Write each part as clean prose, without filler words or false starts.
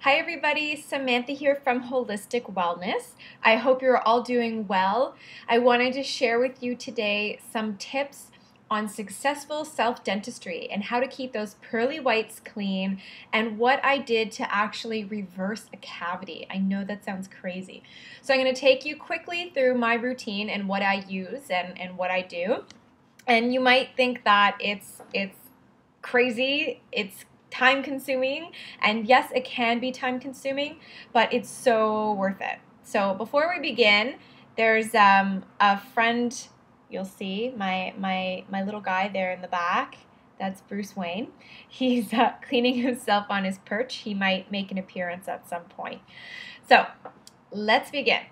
Hi everybody, Samantha here from Holistic Wellness. I hope you're all doing well. I wanted to share with you today some tips on successful self-dentistry and how to keep those pearly whites clean and what I did to actually reverse a cavity. I know that sounds crazy. So I'm going to take you quickly through my routine and what I use and what I do. And you might think that it's crazy, it's time consuming, and yes, it can be time consuming, but it's so worth it. So before we begin, there's a friend, you'll see my little guy there in the back. That's Bruce Wayne. He's cleaning himself on his perch. He might make an appearance at some point. So let's begin.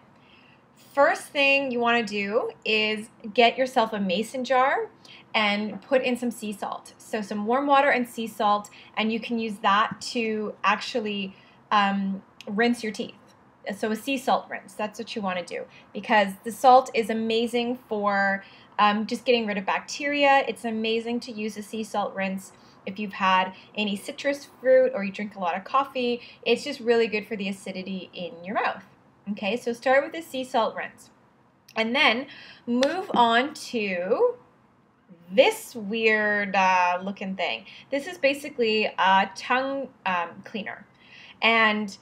First thing you want to do is get yourself a mason jar and put in some sea salt. So some warm water and sea salt, and you can use that to actually rinse your teeth. So a sea salt rinse, that's what you want to do, because the salt is amazing for just getting rid of bacteria. It's amazing to use a sea salt rinse if you've had any citrus fruit or you drink a lot of coffee. It's just really good for the acidity in your mouth. Okay, so start with the sea salt rinse. And then move on to this weird looking thing. This is basically a tongue cleaner. And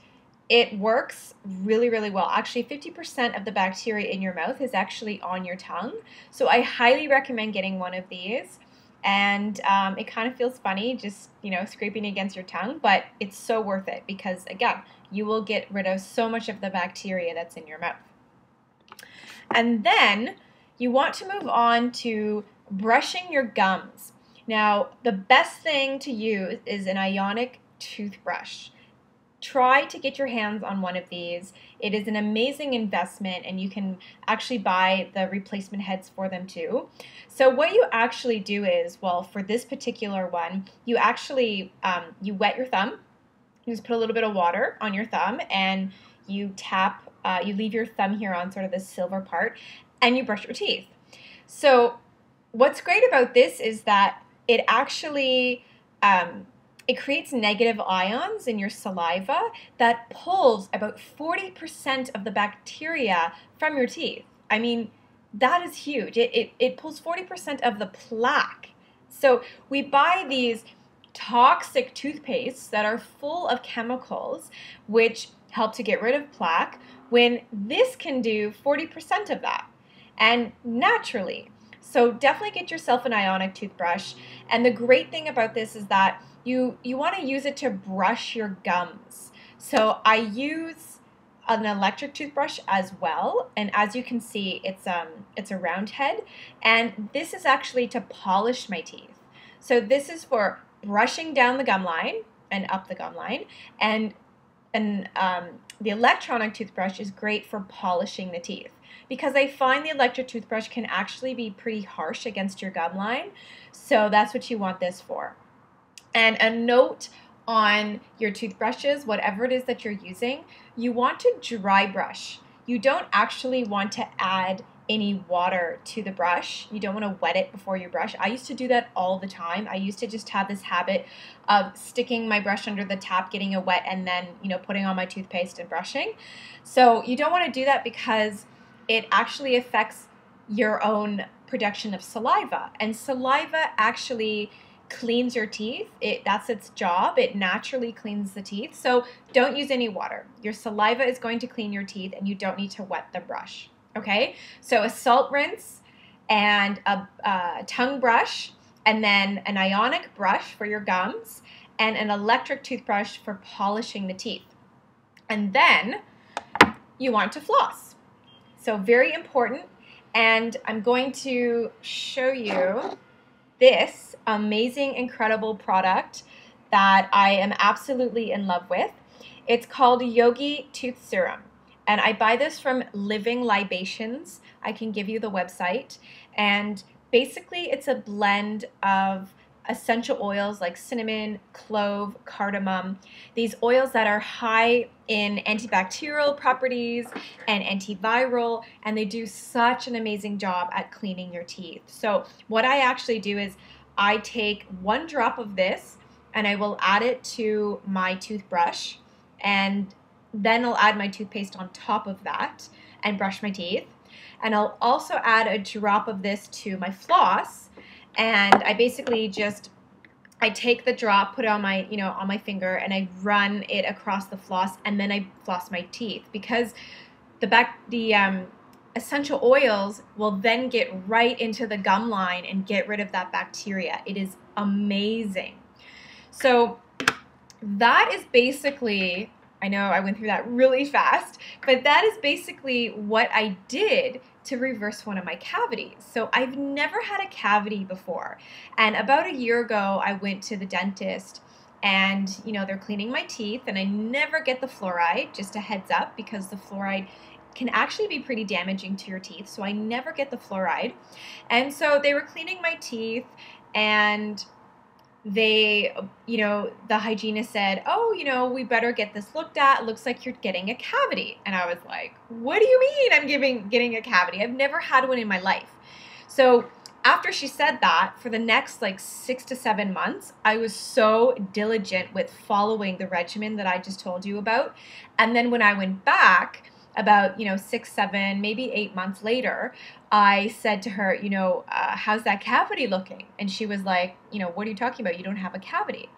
it works really, really well. Actually, 50% of the bacteria in your mouth is actually on your tongue. So I highly recommend getting one of these. And it kind of feels funny just, scraping against your tongue, but it's so worth it because, again, you will get rid of so much of the bacteria that's in your mouth. And then you want to move on to brushing your gums. Now, the best thing to use is an Ionic Toothbrush. Try to get your hands on one of these. It is an amazing investment, and you can actually buy the replacement heads for them too. So what you actually do is, well, for this particular one, you actually, you wet your thumb. You just put a little bit of water on your thumb, and you tap, you leave your thumb here on sort of the silver part, and you brush your teeth. So what's great about this is that it actually, it creates negative ions in your saliva that pulls about 40% of the bacteria from your teeth. I mean, that is huge. It pulls 40% of the plaque. So we buy these toxic toothpastes that are full of chemicals which help to get rid of plaque, when this can do 40% of that, and naturally. So definitely get yourself an Ionic toothbrush. And the great thing about this is that you want to use it to brush your gums. So I use an electric toothbrush as well, and as you can see, it's a round head, and this is actually to polish my teeth. So this is for brushing down the gum line and up the gum line, and the electronic toothbrush is great for polishing the teeth, because I find the electric toothbrush can actually be pretty harsh against your gum line. So that's what you want this for. And a note on your toothbrushes, whatever it is that you're using, you want to dry brush. You don't actually want to add any water to the brush. You don't want to wet it before you brush. I used to do that all the time. I used to just have this habit of sticking my brush under the tap, getting it wet, and then, putting on my toothpaste and brushing. So you don't want to do that because it actually affects your own production of saliva. And saliva actually cleans your teeth. That's its job. It naturally cleans the teeth. So don't use any water. Your saliva is going to clean your teeth, and you don't need to wet the brush. Okay, so a salt rinse and a tongue brush, and then an Ionic brush for your gums, and an electric toothbrush for polishing the teeth. And then you want to floss. So very important. And I'm going to show you this amazing, incredible product that I am absolutely in love with. It's called Yogi Tooth Serum. And I buy this from Living Libations. I can give you the website. And basically it's a blend of essential oils like cinnamon, clove, cardamom. These oils that are high in antibacterial properties and antiviral, and they do such an amazing job at cleaning your teeth. So what I actually do is I take 1 drop of this and I will add it to my toothbrush, and then I'll add my toothpaste on top of that and brush my teeth. And I'll also add a drop of this to my floss, and I basically just take the drop, put it on my, on my finger, and I run it across the floss, and then I floss my teeth, because the essential oils will then get right into the gum line and get rid of that bacteria. It is amazing. So that is basically, I know I went through that really fast, but that is basically what I did to reverse one of my cavities. So I've never had a cavity before. And about a year ago, I went to the dentist, and they're cleaning my teeth, and I never get the fluoride, just a heads up, because the fluoride can actually be pretty damaging to your teeth. So I never get the fluoride. And so they were cleaning my teeth, and they, the hygienist said, oh, we better get this looked at. It looks like you're getting a cavity. And I was like, what do you mean I'm getting a cavity? I've never had one in my life. So after she said that, for the next 6 to 7 months, I was so diligent with following the regimen that I just told you about. And then when I went back, about 6, 7, maybe 8 months later, I said to her, how's that cavity looking? And she was like, what are you talking about? You don't have a cavity.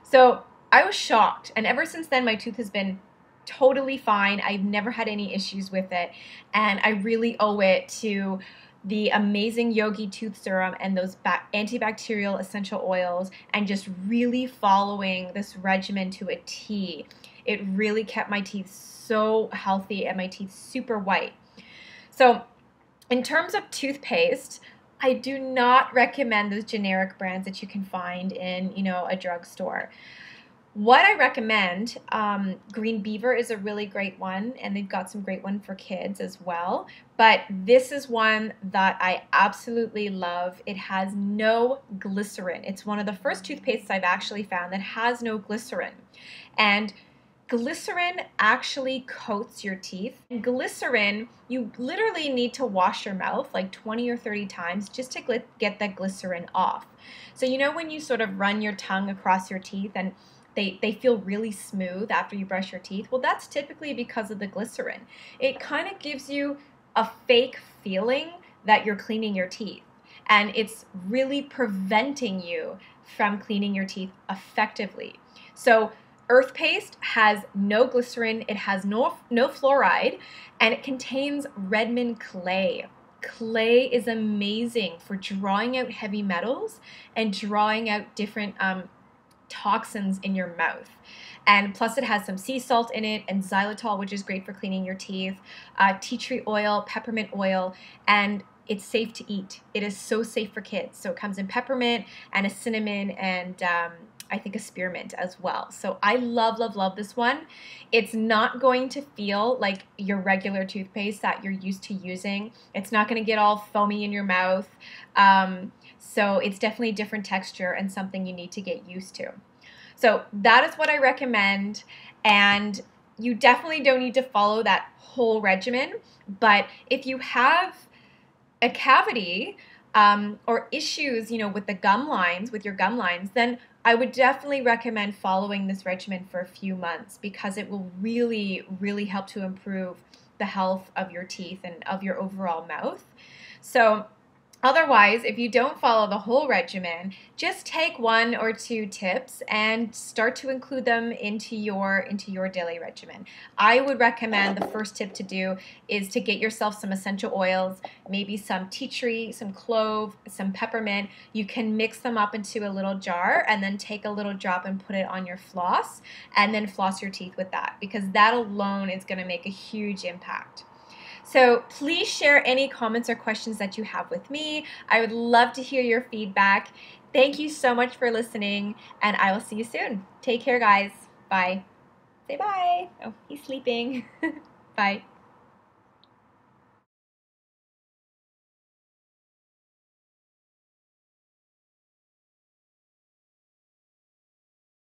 So I was shocked. And ever since then, my tooth has been totally fine. I've never had any issues with it. And I really owe it to the amazing Yogi tooth serum and those antibacterial essential oils, and just really following this regimen to a T. It really kept my teeth so healthy and my teeth super white. So in terms of toothpaste, I do not recommend those generic brands that you can find in, a drugstore. What I recommend, Green Beaver is a really great one, and they've got some great one for kids as well. But this is one that I absolutely love. It has no glycerin. It's one of the first toothpastes I've actually found that has no glycerin. And glycerin actually coats your teeth. And glycerin, you literally need to wash your mouth 20 or 30 times just to get that glycerin off. So when you sort of run your tongue across your teeth and they feel really smooth after you brush your teeth, well, that's typically because of the glycerin. It kind of gives you a fake feeling that you're cleaning your teeth, and it's really preventing you from cleaning your teeth effectively. So Earth paste has no glycerin, it has no fluoride, and it contains Redmond clay. Clay is amazing for drawing out heavy metals and drawing out different toxins in your mouth. And plus it has some sea salt in it, and xylitol, which is great for cleaning your teeth, tea tree oil, peppermint oil, and it's safe to eat. It is so safe for kids. So it comes in peppermint and a cinnamon and I think a spearmint as well. So I love, love, love this one. It's not going to feel like your regular toothpaste that you're used to using. It's not going to get all foamy in your mouth. So it's definitely a different texture and something you need to get used to. So that is what I recommend. And you definitely don't need to follow that whole regimen. But if you have a cavity or issues, with the gum lines, with your gum lines, then I would definitely recommend following this regimen for a few months, because it will really, really help to improve the health of your teeth and of your overall mouth. So otherwise, if you don't follow the whole regimen, just take 1 or 2 tips and start to include them into your daily regimen. I would recommend the first tip to do is to get yourself some essential oils, maybe some tea tree, some clove, some peppermint. You can mix them up into a little jar and then take a little drop and put it on your floss, and then floss your teeth with that, because that alone is going to make a huge impact. So please share any comments or questions that you have with me. I would love to hear your feedback. Thank you so much for listening, and I will see you soon. Take care, guys. Bye. Say bye. Oh, he's sleeping. Bye.